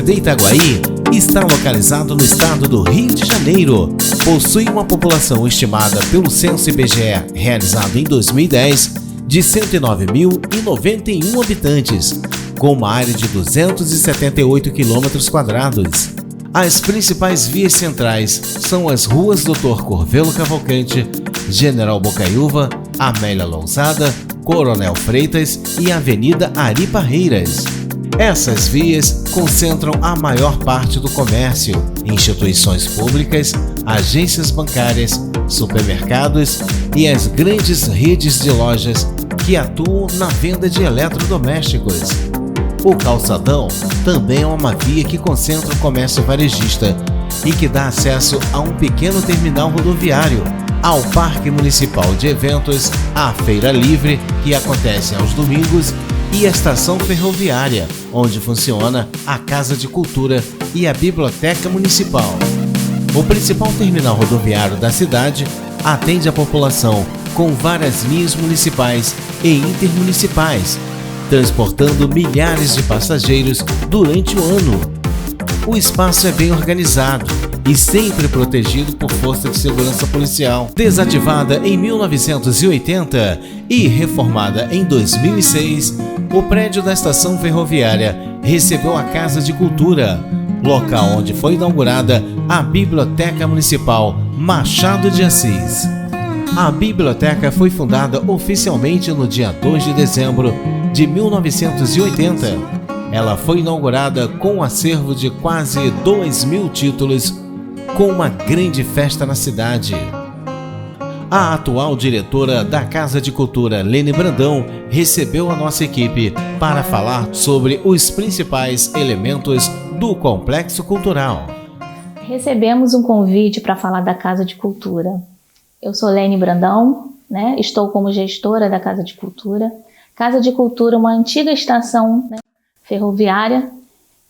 município de Itaguaí está localizado no estado do Rio de Janeiro. Possui uma população estimada pelo censo IBGE, realizado em 2010, de 109.091 habitantes, com uma área de 278 km². As principais vias centrais são as ruas Dr. Corvelo Cavalcante, General Bocaiúva, Amélia Lousada, Coronel Freitas e Avenida Ari Parreiras. Essas vias concentram a maior parte do comércio, instituições públicas, agências bancárias, supermercados e as grandes redes de lojas que atuam na venda de eletrodomésticos. O calçadão também é uma via que concentra o comércio varejista e que dá acesso a um pequeno terminal rodoviário, ao Parque Municipal de Eventos, à Feira Livre, que acontece aos domingos, e a Estação Ferroviária, onde funciona a Casa de Cultura e a Biblioteca Municipal. O principal terminal rodoviário da cidade atende a população com várias linhas municipais e intermunicipais, transportando milhares de passageiros durante o ano. O espaço é bem organizado e sempre protegido por força de segurança policial. Desativada em 1980 e reformada em 2006, o prédio da estação ferroviária recebeu a Casa de Cultura, local onde foi inaugurada a Biblioteca Municipal Machado de Assis. A biblioteca foi fundada oficialmente no dia 2 de dezembro de 1980. Ela foi inaugurada com um acervo de quase 2.000 títulos, com uma grande festa na cidade. A atual diretora da Casa de Cultura, Lene Brandão, recebeu a nossa equipe para falar sobre os principais elementos do Complexo Cultural. Recebemos um convite para falar da Casa de Cultura. Eu sou Lene Brandão, estou como gestora da Casa de Cultura. Casa de Cultura, uma antiga estação ferroviária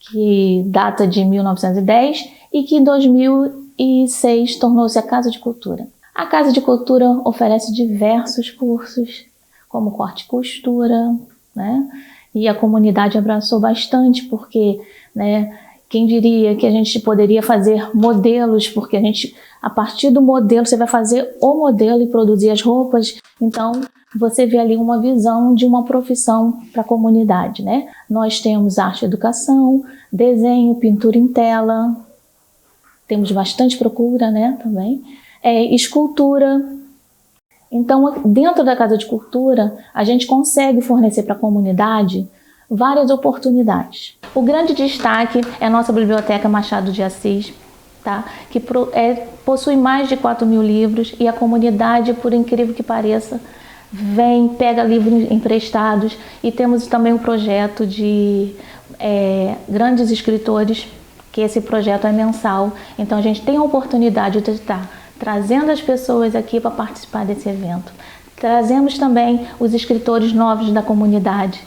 que data de 1910 e que em 2006 tornou-se a Casa de Cultura. A Casa de Cultura oferece diversos cursos, como corte e costura, e a comunidade abraçou bastante, porque quem diria que a gente poderia fazer modelos, porque a partir do modelo, você vai fazer o modelo e produzir as roupas. Então, você vê ali uma visão de uma profissão para a comunidade, Nós temos arte e educação, desenho, pintura em tela, temos bastante procura, também, escultura. Então, dentro da Casa de Cultura, a gente consegue fornecer para a comunidade várias oportunidades. O grande destaque é a nossa Biblioteca Machado de Assis, que possui mais de 4.000 livros, e a comunidade, por incrível que pareça, vem, pega livros emprestados, e temos também um projeto de grandes escritores, que esse projeto é mensal, então a gente tem a oportunidade de estar trazendo as pessoas aqui para participar desse evento. Trazemos também os escritores novos da comunidade.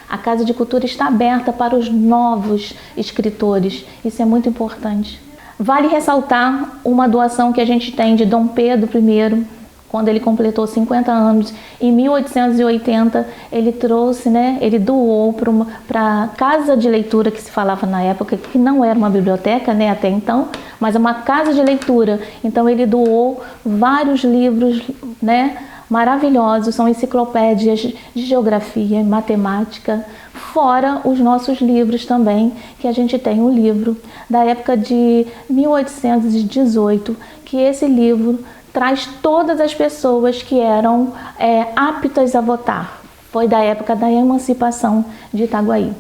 A Casa de Cultura está aberta para os novos escritores, isso é muito importante. Vale ressaltar uma doação que a gente tem de Dom Pedro I, quando ele completou 50 anos, em 1880, ele trouxe, ele doou para a casa de leitura, que se falava na época, que não era uma biblioteca, até então, mas uma casa de leitura. Então ele doou vários livros, maravilhosos, são enciclopédias de geografia, matemática, fora os nossos livros também, que a gente tem um livro da época de 1818, que esse livro traz todas as pessoas que eram aptas a votar. Foi da época da emancipação de Itaguaí.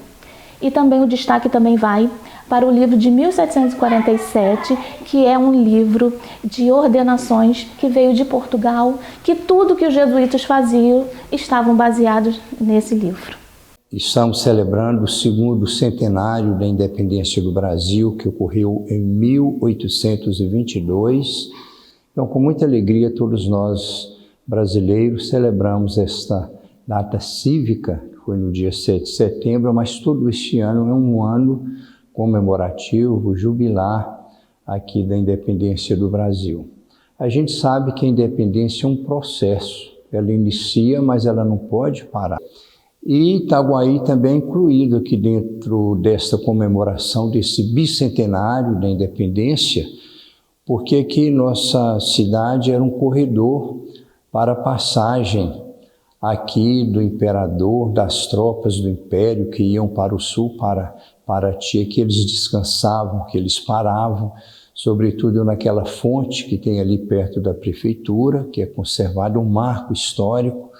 E também o destaque também vai para o livro de 1747, que é um livro de ordenações que veio de Portugal, que tudo que os jesuítas faziam estavam baseados nesse livro. Estamos celebrando o segundo centenário da independência do Brasil, que ocorreu em 1822. Então, com muita alegria, todos nós brasileiros celebramos esta data cívica, que foi no dia 7 de setembro, mas todo este ano é um ano comemorativo, jubilar aqui da independência do Brasil. A gente sabe que a independência é um processo, ela inicia, mas ela não pode parar. E Itaguaí também é incluído aqui dentro desta comemoração, desse bicentenário da independência, porque aqui nossa cidade era um corredor para a passagem aqui do imperador, das tropas do império que iam para o sul, para Paraty, que eles descansavam, que eles paravam, sobretudo naquela fonte que tem ali perto da prefeitura, que é conservada, um marco histórico,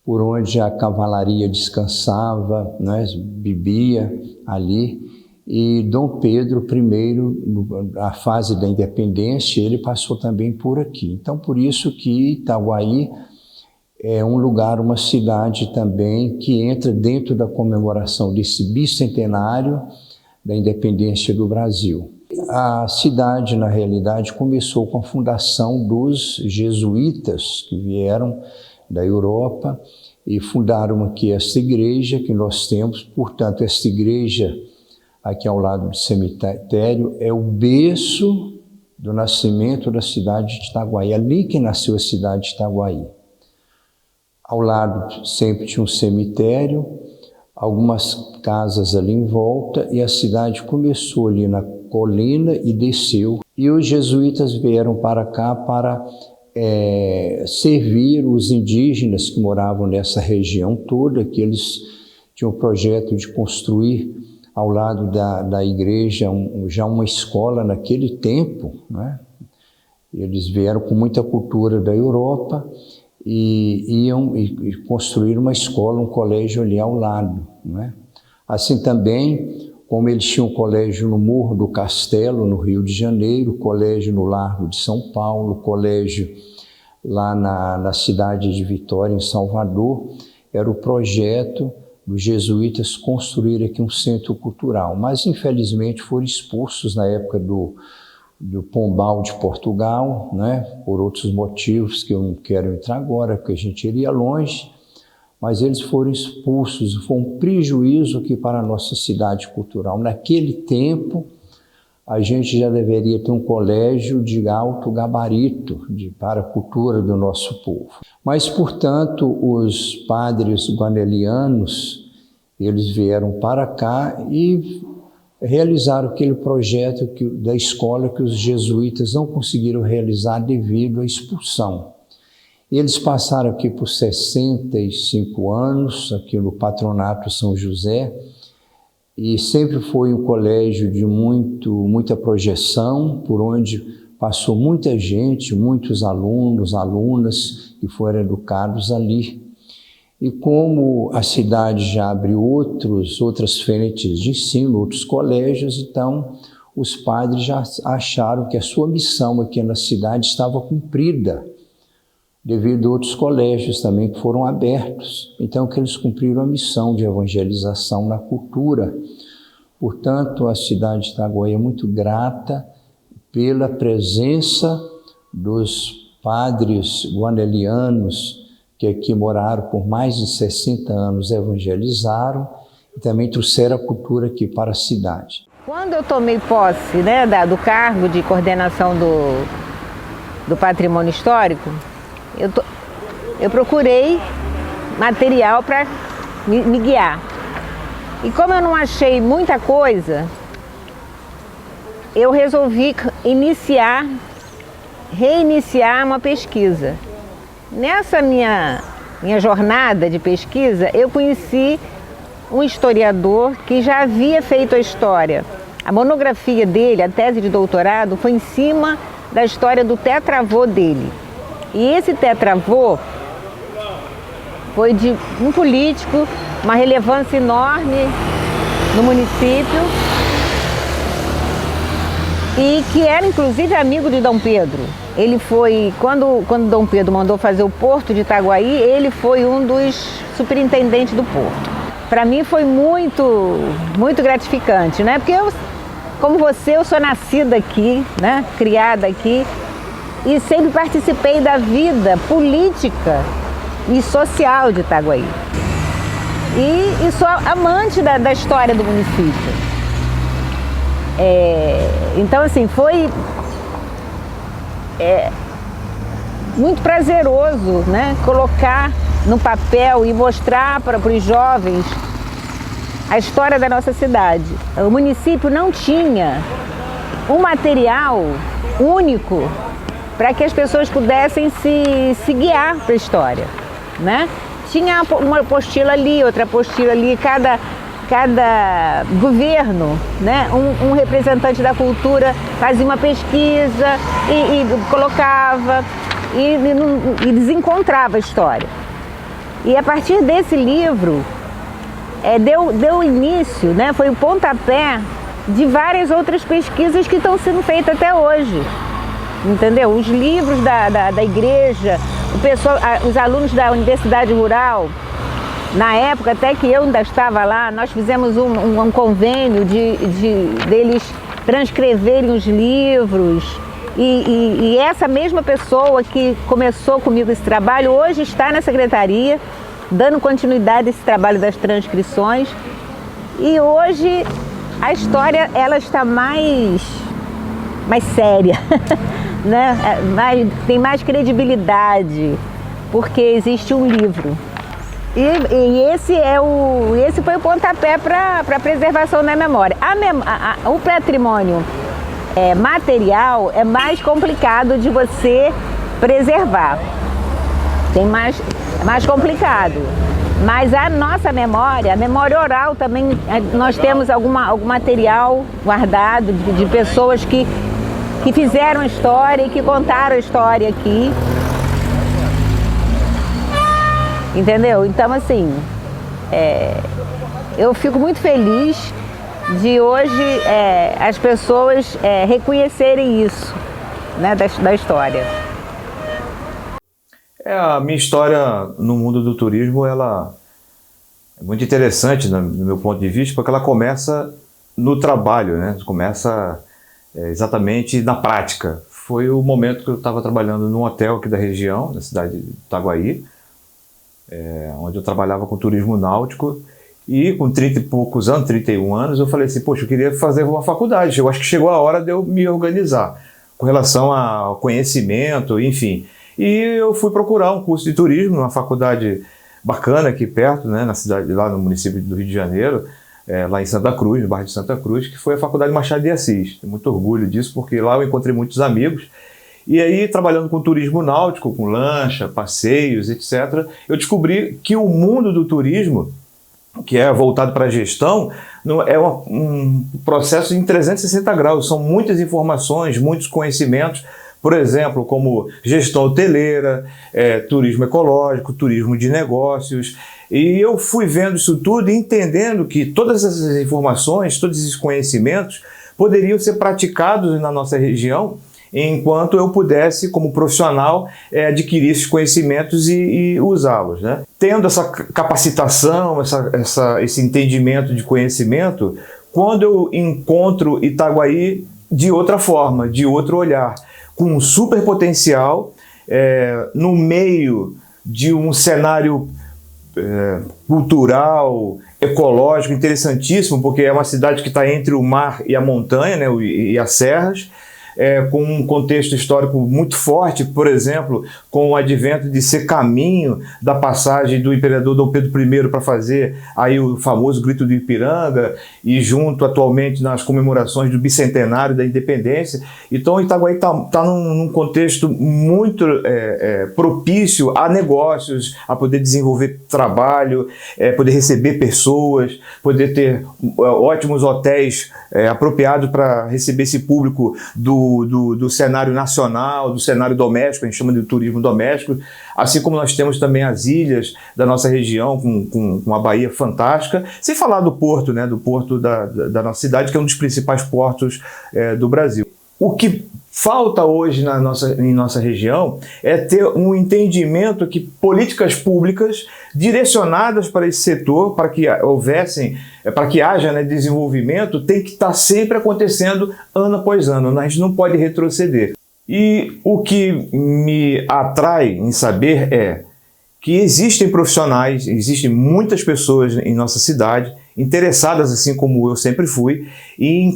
por onde a cavalaria descansava, né, bebia ali. E Dom Pedro I, na fase da independência, ele passou também por aqui. Então, por isso que Itaguaí é um lugar, uma cidade também que entra dentro da comemoração desse bicentenário da independência do Brasil. A cidade, na realidade, começou com a fundação dos jesuítas que vieram da Europa e fundaram aqui esta igreja que nós temos. Portanto, esta igreja aqui ao lado do cemitério é o berço do nascimento da cidade de Itaguaí, ali que nasceu a cidade de Itaguaí. Ao lado sempre tinha um cemitério, algumas casas ali em volta, e a cidade começou ali na colina e desceu. E os jesuítas vieram para cá para servir os indígenas que moravam nessa região toda, que eles tinham o projeto de construir ao lado da igreja já uma escola naquele tempo, né? Eles vieram com muita cultura da Europa e iam construir uma escola, um colégio ali ao lado, né? Assim também, como eles tinham um colégio no Morro do Castelo, no Rio de Janeiro, colégio no Largo de São Paulo, colégio lá na cidade de Vitória, em Salvador, era o projeto dos jesuítas construir aqui um centro cultural. Mas, infelizmente, foram expulsos na época do Pombal de Portugal, né, por outros motivos que eu não quero entrar agora, porque a gente iria longe, mas eles foram expulsos. Foi um prejuízo aqui para a nossa cidade cultural. Naquele tempo, a gente já deveria ter um colégio de alto gabarito para a cultura do nosso povo. Mas, portanto, os padres guanelianos, eles vieram para cá e realizaram aquele projeto da escola que os jesuítas não conseguiram realizar devido à expulsão. Eles passaram aqui por 65 anos, aqui no Patronato São José, e sempre foi um colégio de muita projeção, por onde passou muita gente, muitos alunos, alunas que foram educados ali. E como a cidade já abriu outras frentes de ensino, outros colégios, então os padres já acharam que a sua missão aqui na cidade estava cumprida, devido a outros colégios também que foram abertos. Então, que eles cumpriram a missão de evangelização na cultura. Portanto, a cidade de Itaguaí é muito grata pela presença dos padres guanelianos que aqui moraram por mais de 60 anos, evangelizaram e também trouxeram a cultura aqui para a cidade. Quando eu tomei posse, né, do cargo de coordenação do patrimônio histórico, eu procurei material para me guiar. E como eu não achei muita coisa, eu resolvi reiniciar uma pesquisa. Nessa minha jornada de pesquisa, eu conheci um historiador que já havia feito a história. A monografia dele, a tese de doutorado, foi em cima da história do tetravô dele. E esse tetravô foi de um político, uma relevância enorme no município e que era inclusive amigo de Dom Pedro. Ele foi, quando Dom Pedro mandou fazer o porto de Itaguaí, ele foi um dos superintendentes do porto. Para mim foi muito gratificante, né? Porque como você, eu sou nascida aqui, né? Criada aqui, e sempre participei da vida política e social de Itaguaí. E sou amante da história do município. Então, assim, foi muito prazeroso, né, colocar no papel e mostrar para os jovens a história da nossa cidade. O município não tinha um material único para que as pessoas pudessem se guiar para a história, né? Tinha uma apostila ali, outra apostila ali, cada governo, né? Um representante da cultura fazia uma pesquisa e colocava e desencontrava a história. E a partir desse livro, deu início, né? Foi o pontapé de várias outras pesquisas que estão sendo feitas até hoje, entendeu? Os livros da igreja, os alunos da Universidade Rural, na época até que eu ainda estava lá, nós fizemos um convênio deles transcreverem os livros e essa mesma pessoa que começou comigo esse trabalho hoje está na secretaria, dando continuidade a esse trabalho das transcrições. E hoje a história ela está mais séria, né? Tem mais credibilidade, porque existe um livro. E esse foi o pontapé para a preservação da memória. O patrimônio material é mais complicado de você preservar. É mais complicado. Mas a nossa memória, a memória oral também, nós temos algum material guardado de pessoas que fizeram a história e que contaram a história aqui. Entendeu? Então, assim, eu fico muito feliz de hoje as pessoas reconhecerem isso, né, da história. A minha história no mundo do turismo, ela é muito interessante, do meu ponto de vista, porque ela começa no trabalho, né? Começa exatamente na prática. Foi o momento que eu estava trabalhando num hotel aqui da região, na cidade de Itaguaí, onde eu trabalhava com turismo náutico, e com 30 e poucos anos, 31 anos, eu falei assim, poxa, eu queria fazer uma faculdade, eu acho que chegou a hora de eu me organizar com relação ao conhecimento, enfim. E eu fui procurar um curso de turismo numa faculdade bacana aqui perto, né, na cidade, lá no município do Rio de Janeiro, lá em Santa Cruz, no bairro de Santa Cruz, que foi a Faculdade Machado de Assis. Tenho muito orgulho disso, porque lá eu encontrei muitos amigos. E aí, trabalhando com turismo náutico, com lancha, passeios, etc., eu descobri que o mundo do turismo, que é voltado para a gestão, é um processo em 360 graus. São muitas informações, muitos conhecimentos, por exemplo, como gestão hoteleira, turismo ecológico, turismo de negócios. E eu fui vendo isso tudo e entendendo que todas essas informações, todos esses conhecimentos poderiam ser praticados na nossa região enquanto eu pudesse, como profissional, adquirir esses conhecimentos e usá-los, né? Tendo essa capacitação, esse entendimento de conhecimento, quando eu encontro Itaguaí de outra forma, de outro olhar, com um super potencial, no meio de um cenário cultural, ecológico, interessantíssimo, porque é uma cidade que está entre o mar e a montanha, né, e as serras, com um contexto histórico muito forte, por exemplo, com o advento de ser caminho da passagem do imperador Dom Pedro I para fazer aí o famoso Grito do Ipiranga, e junto atualmente nas comemorações do bicentenário da independência. Então Itaguaí está num contexto muito propício a negócios, a poder desenvolver trabalho, poder receber pessoas, poder ter ótimos hotéis apropriados para receber esse público do cenário nacional, do cenário doméstico, a gente chama de turismo doméstico, assim como nós temos também as ilhas da nossa região, com uma Bahia fantástica, sem falar do porto, né, do porto da nossa cidade, que é um dos principais portos do Brasil. O que falta hoje em nossa região é ter um entendimento que políticas públicas direcionadas para esse setor, para que haja, né, desenvolvimento, tem que estar sempre acontecendo ano após ano. A gente não pode retroceder. E o que me atrai em saber é que existem profissionais, existem muitas pessoas em nossa cidade interessadas, assim como eu sempre fui, em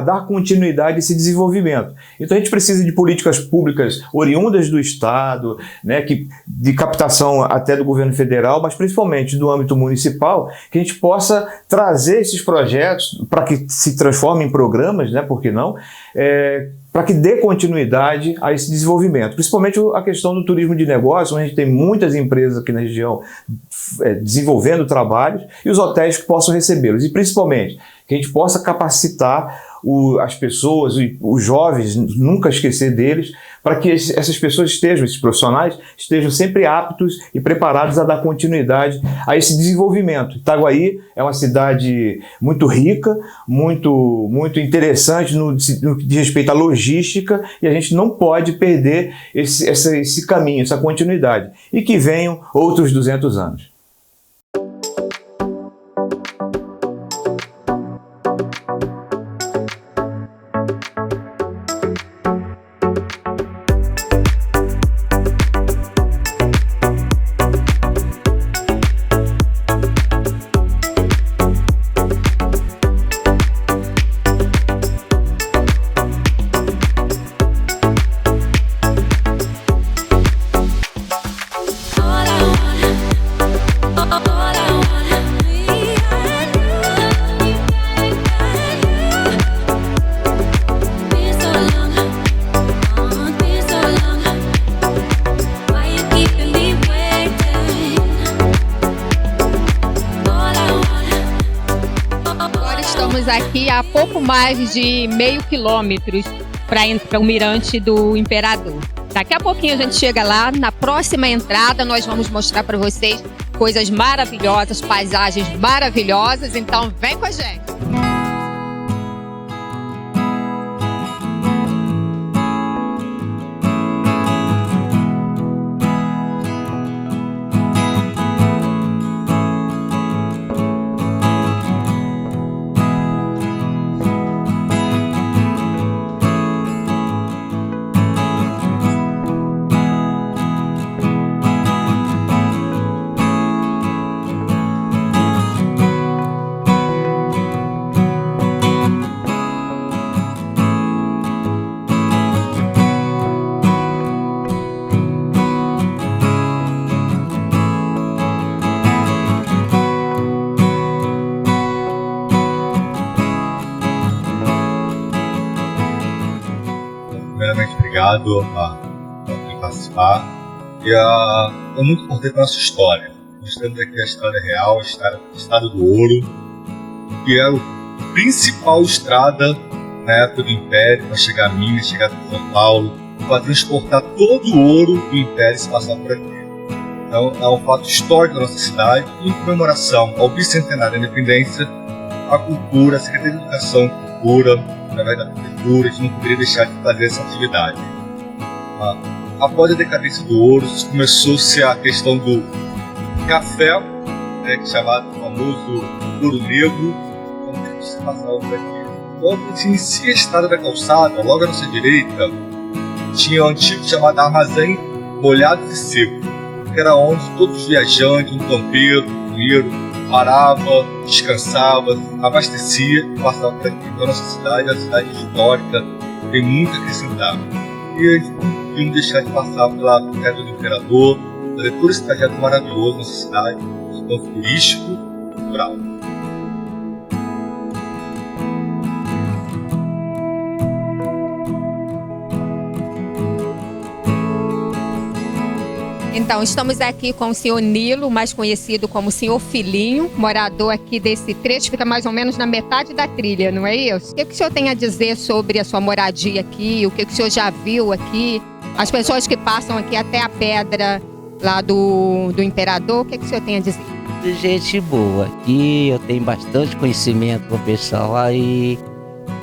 dar continuidade a esse desenvolvimento. Então a gente precisa de políticas públicas oriundas do Estado, né, de captação até do governo federal, mas principalmente do âmbito municipal, que a gente possa trazer esses projetos para que se transformem em programas, né, por que não, para que dê continuidade a esse desenvolvimento. Principalmente a questão do turismo de negócio, onde a gente tem muitas empresas aqui na região desenvolvendo trabalhos e os hotéis que possam recebê-los. E principalmente que a gente possa capacitar as pessoas, os jovens, nunca esquecer deles, para que essas pessoas esses profissionais estejam sempre aptos e preparados a dar continuidade a esse desenvolvimento. Itaguaí é uma cidade muito rica, muito interessante no que diz respeito à logística, e a gente não pode perder esse caminho, essa continuidade. E que venham outros 200 anos. Aqui a pouco mais de meio quilômetro para o Mirante do Imperador. Daqui a pouquinho a gente chega lá. Na próxima entrada nós vamos mostrar para vocês coisas maravilhosas, paisagens maravilhosas. Então vem com a gente. Primeiramente, obrigado por participar. E é muito importante a nossa história. Nós temos aqui a Estrada Real, a Estrada do Ouro, que era a principal estrada na época do Império para chegar a Minas, chegar a São Paulo, para transportar todo o ouro do Império e se passar por aqui. Então, é um fato histórico da nossa cidade. E em comemoração ao bicentenário da independência, a cultura, a Secretaria de Educação e Cultura, através da prefeitura, a gente não poderia deixar de fazer essa atividade. Após a decadência do ouro, começou-se a questão do café, né, que é chamado famoso ouro negro, onde se passava por aqui. Quando se inicia a estrada da calçada, logo à nossa direita, tinha o antigo chamado armazém molhados e seco, que era onde todos os viajantes, um campeiro, um mineiro, parava, descansava, abastecia e passava por aqui. Então a nossa cidade é uma cidade histórica, tem muito a acrescentar. E a gente não podíamos deixar de passar pela Queda do Imperador, fazer todo esse trajeto maravilhoso na nossa cidade, um ponto turístico e cultural. Então, estamos aqui com o senhor Nilo, mais conhecido como senhor Filhinho, morador aqui desse trecho, fica mais ou menos na metade da trilha, não é isso? O que o senhor tem a dizer sobre a sua moradia aqui? O que o senhor já viu aqui? As pessoas que passam aqui até a pedra lá do Imperador, o que o senhor tem a dizer? Gente boa, aqui eu tenho bastante conhecimento com o pessoal aí,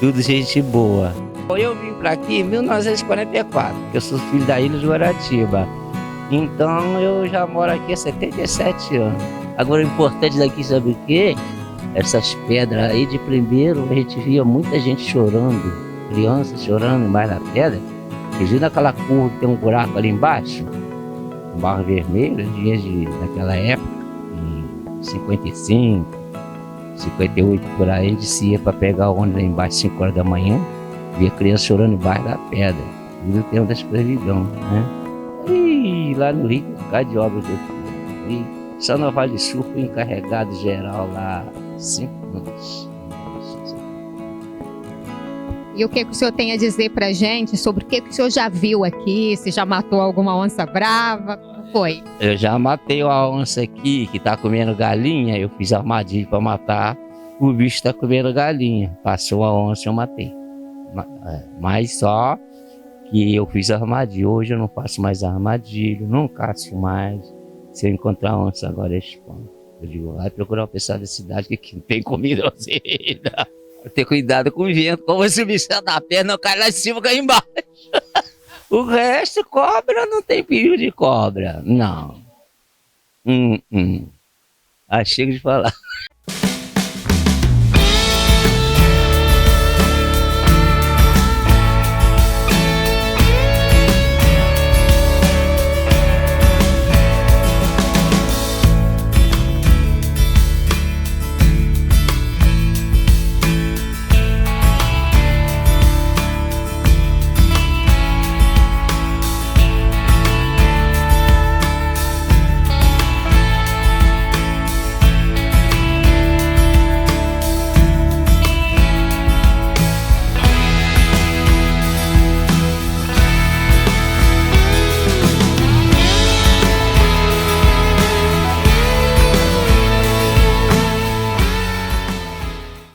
tudo gente boa. Eu vim para aqui em 1944, eu sou filho da Ilha de Guaratiba. Então eu já moro aqui há 77 anos. Agora o importante daqui, sabe o quê? Essas pedras aí, de primeiro a gente via muita gente chorando, crianças chorando embaixo da pedra. Vocês viram aquela curva que tem um buraco ali embaixo? Um barro vermelho, daquela época, em 55, 58 por aí, descia para pegar o ônibus lá embaixo, 5 horas da manhã, via criança chorando embaixo da pedra, no tempo da escravidão, né? E lá no Rio, um bocado de obra que eu fiz. E só na Vale Sul fui encarregado geral lá 5 anos. E o que o senhor tem a dizer pra gente sobre o que o senhor já viu aqui? Se já matou alguma onça brava? Como foi? Eu já matei uma onça aqui que tá comendo galinha, eu fiz armadilha para matar, o bicho tá comendo galinha. Passou a onça, eu matei. Mas só que eu fiz armadilha. Hoje eu não faço mais armadilha, não caço mais. Se eu encontrar onça agora eu espanto. Eu digo, vai procurar o pessoal da cidade que não tem comida você ainda. Ter cuidado com o vento, como se o bicho da perna, não cai lá em cima, cai embaixo. O resto, cobra, não tem perigo de cobra, não. Chega de falar.